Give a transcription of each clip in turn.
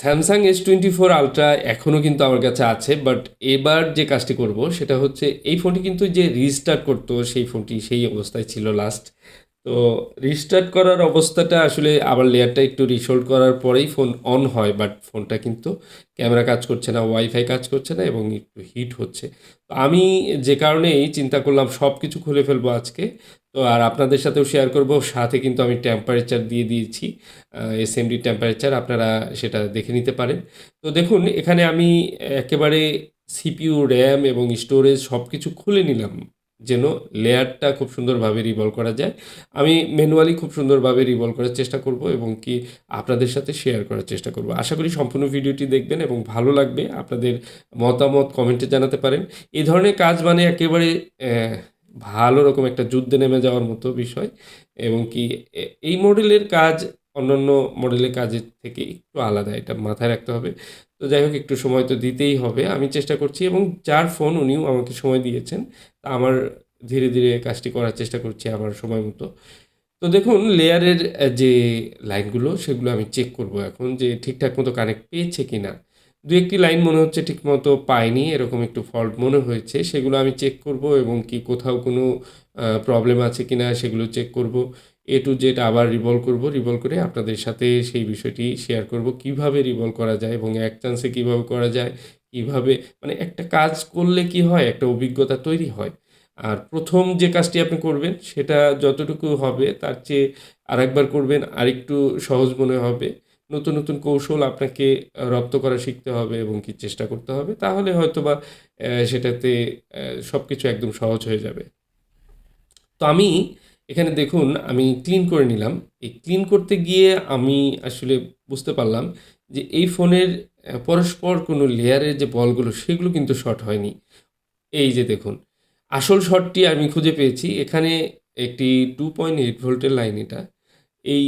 Samsung S24 ultra এখনও কিন্তু আমার কাছে আছে, বাট এবার যে কাজটি করব সেটা হচ্ছে এই ফোনটি কিন্তু যে রিস্টার্ট করতো সেই ফোনটি সেই অবস্থায় ছিল লাস্ট। তো রিস্টার্ট করার অবস্থাটা আসলে আবার লেয়ারটা একটু রিসোল্ড করার পরেই ফোন অন হয়, বাট ফোনটা কিন্তু ক্যামেরা কাজ করছে না, ওয়াইফাই কাজ করছে না এবং একটু হিট হচ্ছে। তো আমি যে কারণেই চিন্তা করলাম সব কিছু খুলে ফেলবো আজকে। তো আর আপনাদের সাথেও শেয়ার করব, সাথে কিন্তু আমি টেম্পারেচার দিয়ে দিয়েছি, এসএমডি টেম্পারেচার, আপনারা সেটা দেখে নিতে পারেন। তো দেখুন এখানে আমি একেবারে সিপিইউ, র্যাম এবং স্টোরেজ সব কিছু খুলে নিলাম যেন লেয়ারটা খুব সুন্দরভাবে রিভলভ করা যায়। আমি ম্যানুয়ালি খুব সুন্দরভাবে রিভলভ করার চেষ্টা করব এবং কি আপনাদের সাথে শেয়ার করার চেষ্টা করব। আশা করি সম্পূর্ণ ভিডিওটি দেখবেন এবং ভালো লাগবে। আপনাদের মতামত কমেন্টে জানাতে পারেন। এই ধরনের কাজ মানে একেবারে ভালো রকম একটা যুদ্ধে নেমে যাওয়ার মতো বিষয় এবং কি এই মডেলের কাজ অন্যান্য মডেলের কাজের থেকে একটু আলাদা, এটা মাথায় রাখতে হবে। তো যাই হোক, একটু সময় তো দিতেই হবে, আমি চেষ্টা করছি এবং যার ফোন উনিও আমাকে সময় দিয়েছেন, তা আমার ধীরে ধীরে কাজটি করার চেষ্টা করছি আমার সময় মতো। তো দেখুন লেয়ারের যে লাইনগুলো সেগুলো আমি চেক করব এখন যে ঠিকঠাক মতো কানেক্ট পেয়েছে কি না। দু একটি লাইন মনে হচ্ছে ঠিকমতো পায়নি, এরকম একটু ফল্ট মনে হয়েছে, সেগুলো আমি চেক করব এবং কি কোথাও কোনো প্রবলেম আছে কি না সেগুলো চেক করব। এ টু জেড আবার রিভলভ করব, রিভলভ করে আপনাদের সাথে সেই বিষয়টি শেয়ার করব কিভাবে রিভলভ করা যায় এবং এক চান্সে কীভাবে করা যায়, কিভাবে মানে একটা কাজ করলে কি হয় একটা অভিজ্ঞতা তৈরি হয়। আর প্রথম যে কাজটি আপনি করবেন সেটা যতটুকু হবে তার চেয়ে আরেকবার করবেন আরেকটু সহজ মনে হবে। নতুন নতুন কৌশল আপনাকে রপ্ত করা শিখতে হবে এবং কি চেষ্টা করতে হবে, তাহলে হয়তোবা সেটাতে সব কিছু একদম সহজ হয়ে যাবে। তো আমি এখানে দেখুন আমি ক্লিন করে নিলাম। এই ক্লিন করতে গিয়ে আমি আসলে বুঝতে পারলাম যে এই ফোনের পরস্পর কোনো লেয়ারের যে বলগুলো সেগুলো কিন্তু শর্ট হয়নি। এই যে দেখুন, আসল শর্টটি আমি খুঁজে পেয়েছি। এখানে একটি 2.8 ভোল্টের লাইন এটা। এই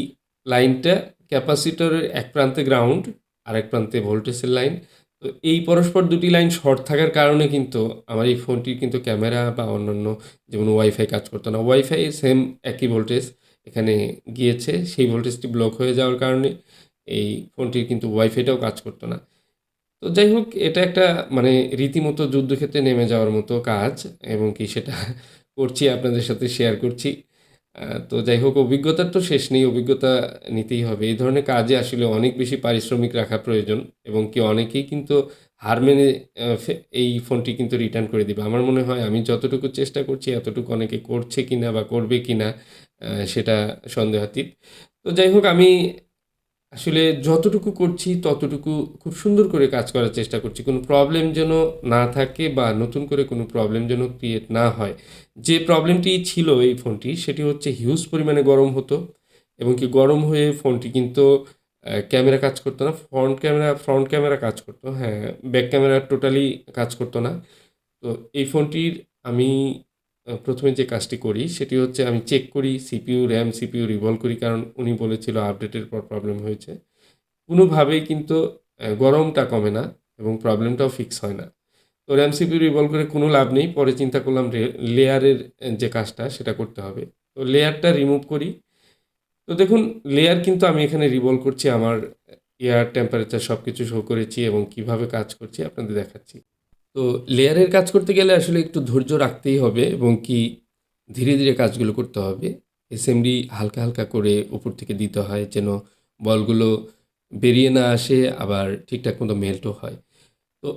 লাইনটা ক্যাপাসিটরের এক প্রান্তে গ্রাউন্ড, আরেক প্রান্তে ভোল্টেজের লাইন। তো এই পরস্পর দুটি লাইন শর্ট থাকার কারণে কিন্তু আমার এই ফোনটির কিন্তু ক্যামেরা বা অন্যান্য যেমন ওয়াইফাই কাজ করতো না। ওয়াইফাই সেম একই ভোল্টেজ এখানে গিয়েছে। সেই ভোল্টেজটি ব্লক হয়ে যাওয়ার কারণে এই ফোনটির কিন্তু ওয়াইফাইটাও কাজ করতো না। তো যাই হোক, এটা একটা মানে রীতিমতো যুদ্ধক্ষেত্রে নেমে যাওয়ার মতো কাজ এবং কি সেটা করছি আপনাদের সাথে শেয়ার করছি। তো যাই হোক, অভিজ্ঞতার তো শেষ নেই, অভিজ্ঞতা নিতেই হবে। এই ধরনের কাজে আসলে অনেক বেশি পারিশ্রমিক রাখা প্রয়োজন এবং কি অনেকেই কিন্তু হার মেনে এই ফোনটি কিন্তু রিটার্ন করে দিবে। আমার মনে হয় আমি যতটুকু চেষ্টা করছি এতটুকু অনেকে করছে কিনা বা করবে কিনা সেটা সন্দেহাতীত। তো যাই হোক, আমি আসলে যতটুকু করছি ততটুকু খুব সুন্দর করে কাজ করার চেষ্টা করছি। কোনো প্রবলেম যেন না থাকে বা নতুন করে কোনো প্রবলেম যেন ক্রিয়েট না হয়। যে প্রবলেমটি ছিল এই ফোনটির সেটি হচ্ছে হিউজ পরিমাণে গরম হতো এবং কি গরম হয়ে ফোনটি কিন্তু ক্যামেরা কাজ করতো না। ফ্রন্ট ক্যামেরা কাজ করতো। হ্যাঁ, ব্যাক ক্যামেরা টোটালি কাজ করতো না। তো এই ফোনটির আমি ১ম এ যে কাজটি করি সেটি হচ্ছে আমি চেক করি সিপিইউ, র‍্যাম, সিপিইউ রিভলভ করি, কারণ উনি বলেছিল আপডেটের পর প্রবলেম হয়েছে। কোনোভাবেই কিন্তু গরমটা কমে না এবং প্রবলেমটাও ফিক্স হয় না। তো র‍্যাম, সিপিইউ রিভলভ করে কোনো লাভ নেই। পরে চিন্তা করলাম লেয়ারের যে কাজটা সেটা করতে হবে। তো লেয়ারটা রিমুভ করি। তো দেখুন লেয়ার কিন্তু আমি এখানে রিভলভ করছি, আমার এয়ার, টেম্পারেচার সবকিছু শো করেছি এবং কিভাবে কাজ করছি আপনাদের দেখাচ্ছি। তো লেয়ারের কাজ করতে গেলে আসলে একটু ধৈর্য রাখতেই হবে এবং কি ধীরে ধীরে কাজগুলো করতে হবে। এসএমডি হালকা হালকা করে উপর থেকে দিতে হয় যেন বলগুলো বেরিয়ে না আসে, আবার ঠিকঠাক মতো মেল্টও হয়। তো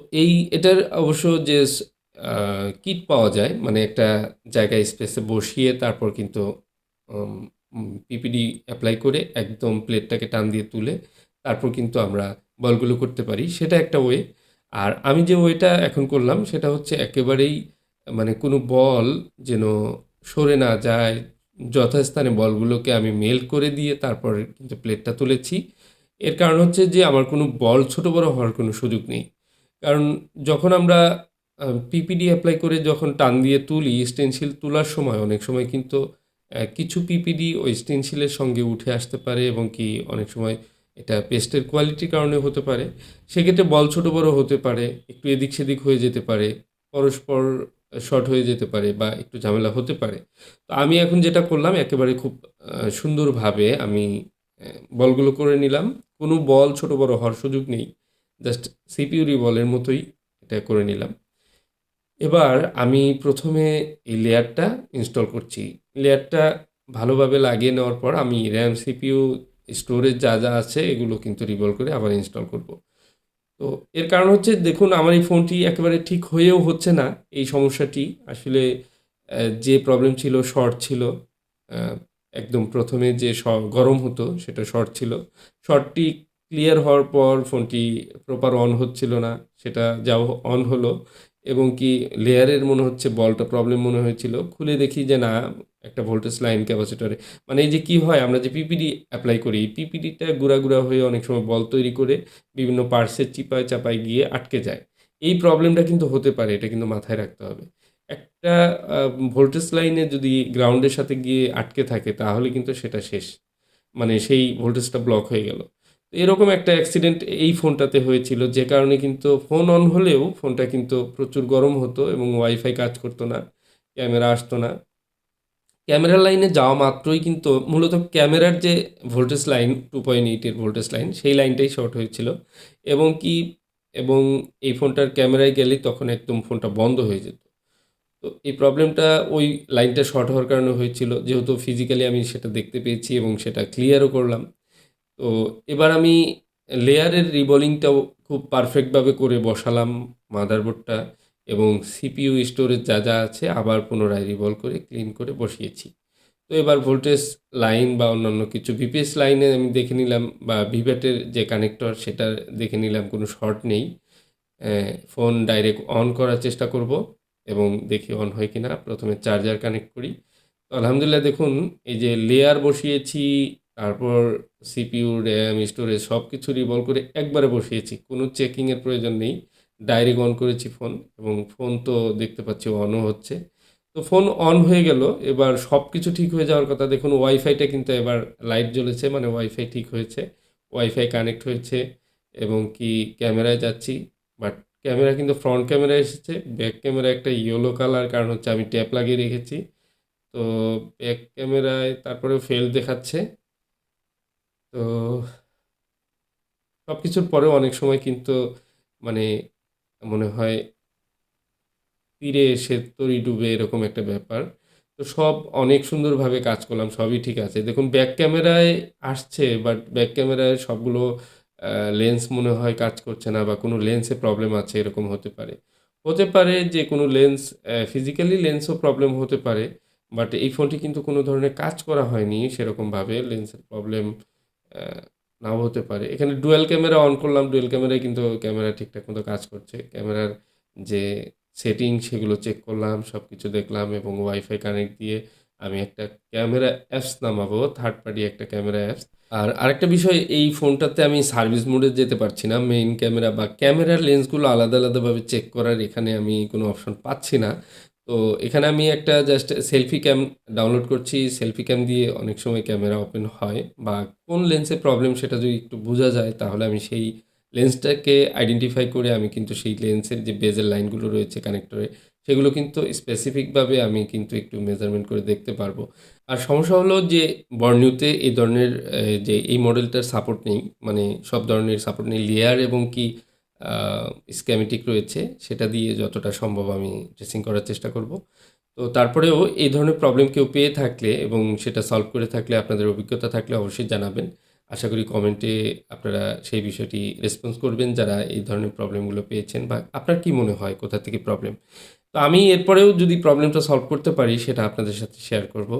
এটার অবশ্য যে কিট পাওয়া যায়, মানে একটা জায়গায় স্পেসে বসিয়ে তারপর কিন্তু পিপিডি অ্যাপ্লাই করে একদম প্লেটটাকে টান দিয়ে তুলে তারপর কিন্তু আমরা বলগুলো করতে পারি, সেটা একটা ওয়ে। আর আমি যে ওয়েটা এখন করলাম সেটা হচ্ছে একেবারেই মানে কোনো বল যেন সরে না যায়, যথাস্থানে বলগুলোকে আমি মেল্ট করে দিয়ে তারপর কিন্তু প্লেটটা তুলেছি। এর কারণ হচ্ছে যে আমার কোনো বল ছোট বড় হওয়ার কোনো সুযোগ নেই। কারণ যখন আমরা পিপিডি এপ্লাই করে যখন টান দিয়ে তুলি, স্টেনসিল তোলার সময় অনেক সময় কিন্তু কিছু পিপিডি ওই স্টেনসিলের সঙ্গে উঠে আসতে পারে এবং কি অনেক সময় এটা পেস্টের কোয়ালিটির কারণে হতে পারে। সেক্ষেত্রে বল ছোট বড় হতে পারে, একটু এদিক সেদিক হয়ে যেতে পারে, পরস্পর শর্ট হয়ে যেতে পারে বা একটু ঝামেলা হতে পারে। তো আমি এখন যেটা করলাম একেবারে খুব সুন্দরভাবে আমি বলগুলো করে নিলাম। কোনো বল ছোট বড় হওয়ার সুযোগ নেই, জাস্ট সিপিইউ রিবলের মতোই এটা করে নিলাম। এবার আমি প্রথমে এই লেয়ারটা ইনস্টল করছি। লেয়ারটা ভালোভাবে লাগিয়ে নেওয়ার পর আমি র্যাম, সিপিইউ, স্টোরেজ যা যা আছে এগুলো কিন্তু রিভলভ করে আবার ইনস্টল করব। তো এর কারণ হচ্ছে দেখুন আমার এই ফোনটি একেবারে ঠিক হয়েও হচ্ছে না। এই সমস্যাটি আসলে যে প্রবলেম ছিল, শর্ট ছিল। আহ, একদম প্রথমে যে গরম হতো সেটা শর্ট ছিল। শর্টটি ক্লিয়ার হওয়ার পর ফোনটি প্রপার অন হচ্ছিল না, সেটা যাও অন হলো। এবং কি লেয়ারের মনে হচ্ছে বলটা প্রবলেম মনে হয়েছিল, খুলে দেখি যে না, একটা ভোল্টেজ লাইন ক্যাপাসিটরে, মানে এই যে কি হয় আমরা যে পিপিডি অ্যাপ্লাই করি, পিপিডিটা গুঁড়া গুঁড়া হয়ে অনেক সময় বল তৈরি করে বিভিন্ন পার্টসের চিপায় চাপায় গিয়ে আটকে যায়। এই প্রবলেমটা কিন্তু হতে পারে, এটা কিন্তু মাথায় রাখতে হবে। একটা ভোল্টেজ লাইনে যদি গ্রাউন্ডের সাথে গিয়ে আটকে থাকে তাহলে কিন্তু সেটা শেষ, মানে সেই ভোল্টেজটা ব্লক হয়ে গেল। তো এরকম একটা অ্যাক্সিডেন্ট এই ফোনটাতে হয়েছিল, যে কারণে কিন্তু ফোন অন হলেও ফোনটা কিন্তু প্রচুর গরম হতো এবং ওয়াইফাই কাজ করতো না, ক্যামেরা আসতো না। ক্যামেরার লাইনে যাওয়া মাত্রই কিন্তু মূলত ক্যামেরার যে ভোল্টেজ লাইন 2.8-এর ভোল্টেজ লাইন, সেই লাইনটাই শর্ট হয়েছিল। এবং কি এবং এই ফোনটার ক্যামেরায় গেলেই তখন একদম ফোনটা বন্ধ হয়ে যেত। তো এই প্রবলেমটা ওই লাইনটা শর্ট হওয়ার কারণে হয়েছিল, যেহেতু ফিজিক্যালি আমি সেটা দেখতে পেয়েছি এবং সেটা ক্লিয়ারও করলাম। তো এবার আমি লেয়ারের রিবলিংটাও খুব পারফেক্টভাবে করে বসালাম মাদারবোর্ডটা, এবং সিপিইউ স্টোরেজ যা যা আছে আবার পুনরায় রিভলভ করে ক্লিন করে বসিয়েছি। তো এবার ভোল্টেজ লাইন বা অন্যান্য কিছু ভিপিএস লাইনে আমি দেখে নিলাম, বা ভিভ্যাটের যে কানেক্টর সেটা দেখে নিলাম কোনো শর্ট নেই। ফোন ডাইরেক্ট অন করার চেষ্টা করব এবং দেখি অন হয় কিনা। প্রথমে চার্জার কানেক্ট করি। তো আলহামদুলিল্লাহ দেখুন, এই যে লেয়ার বসিয়েছি, তারপর সিপিইউ, র্যাম, স্টোরেজ সব কিছু রিভলভ করে একবারে বসিয়েছি, কোনো চেকিংয়ের প্রয়োজন নেই। ডাইরেক্ট অন করেছি ফোন, এবং ফোন তো দেখতে পাচ্ছি অনও হচ্ছে। তো ফোন অন হয়ে গেল। এবার সব কিছু ঠিক হয়ে যাওয়ার কথা, দেখুন ওয়াইফাইটা কিন্তু এবার লাইট জ্বলেছে, মানে ওয়াইফাই ঠিক হয়েছে, ওয়াইফাই কানেক্ট হয়েছে। এবং কি ক্যামেরায় যাচ্ছি, বাট ক্যামেরা কিন্তু ফ্রন্ট ক্যামেরা এসেছে, ব্যাক ক্যামেরা একটা ইয়েলো কালার, কারণ হচ্ছে আমি ট্যাপ লাগিয়ে রেখেছি। তো ব্যাক ক্যামেরায় তারপরেও ফেল দেখাচ্ছে। তো সব কিছুর পরেও অনেক সময় কিন্তু মানে মনে হয় তীরে এসে তরি ডুবে, এরকম একটা ব্যাপার। তো সব অনেক সুন্দরভাবে কাজ করলাম, সবই ঠিক আছে। দেখুন ব্যাক ক্যামেরায় আসছে, বাট ব্যাক ক্যামেরায় সবগুলো লেন্স মনে হয় কাজ করছে না, বা কোনো লেন্সে প্রবলেম আছে, এরকম হতে পারে। হতে পারে যে কোনো লেন্স, ফিজিক্যালি লেন্সও প্রবলেম হতে পারে, বাট এই ফোনটি কিন্তু কোনো ধরনের কাজ করা হয়নি সেরকমভাবে, লেন্সের প্রবলেম নাও হতে পারে। এখানে ডুয়াল ক্যামেরা অন করলাম, ডুয়াল ক্যামেরায় কিন্তু ক্যামেরা ঠিকঠাক মতো কাজ করছে। ক্যামেরার যে সেটিং সেগুলো চেক করলাম, সব কিছু দেখলাম, এবং ওয়াইফাই কানেক্ট দিয়ে আমি একটা ক্যামেরা অ্যাপস নামাবো, থার্ড পার্টি একটা ক্যামেরা অ্যাপস। আর আরেকটা বিষয়, এই ফোনটাতে আমি সার্ভিস মোডে যেতে পারছি না, মেইন ক্যামেরা বা ক্যামেরার লেন্সগুলো আলাদা আলাদাভাবে চেক করার এখানে আমি কোনো অপশন পাচ্ছি না। তো এখানে আমি একটা জাস্ট সেলফি ক্যাম ডাউনলোড করছি, সেলফি ক্যাম দিয়ে অনেক সময় ক্যামেরা ওপেন হয়, বা কোন লেন্সে প্রবলেম সেটা যদি একটু বোঝা যায় তাহলে আমি সেই লেন্সটাকে আইডেন্টিফাই করে আমি কিন্তু সেই লেন্সের যে বেজের লাইনগুলো রয়েছে কানেক্টরে, সেগুলো কিন্তু স্পেসিফিকভাবে আমি কিন্তু একটু মেজারমেন্ট করে দেখতে পারবো। আর সমস্যা হলো যে বর্নিওতে এই ধরনের যে এই মডেলটার সাপোর্ট নেই, মানে সব ধরনের সাপোর্ট নেই। লেয়ার এবং কি স্ক্যামেটিক রয়েছে, সেটা দিয়ে যতটা সম্ভব আমি ট্রেসিং করার চেষ্টা করব। তো তারপরেও এই ধরনের প্রবলেম কেউ পেয়ে থাকলে এবং সেটা সলভ করে থাকলে, আপনাদের অভিজ্ঞতা থাকলে অবশ্যই জানাবেন। আশা করি কমেন্টে আপনারা সেই বিষয়টি রেসপন্স করবেন, যারা এই ধরনের প্রবলেমগুলো পেয়েছেন, বা আপনার কি মনে হয় কোথা থেকে প্রবলেম। তো আমি এরপরেও যদি প্রবলেমটা সলভ করতে পারি সেটা আপনাদের সাথে শেয়ার করব।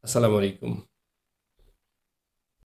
আসসালামু আলাইকুম।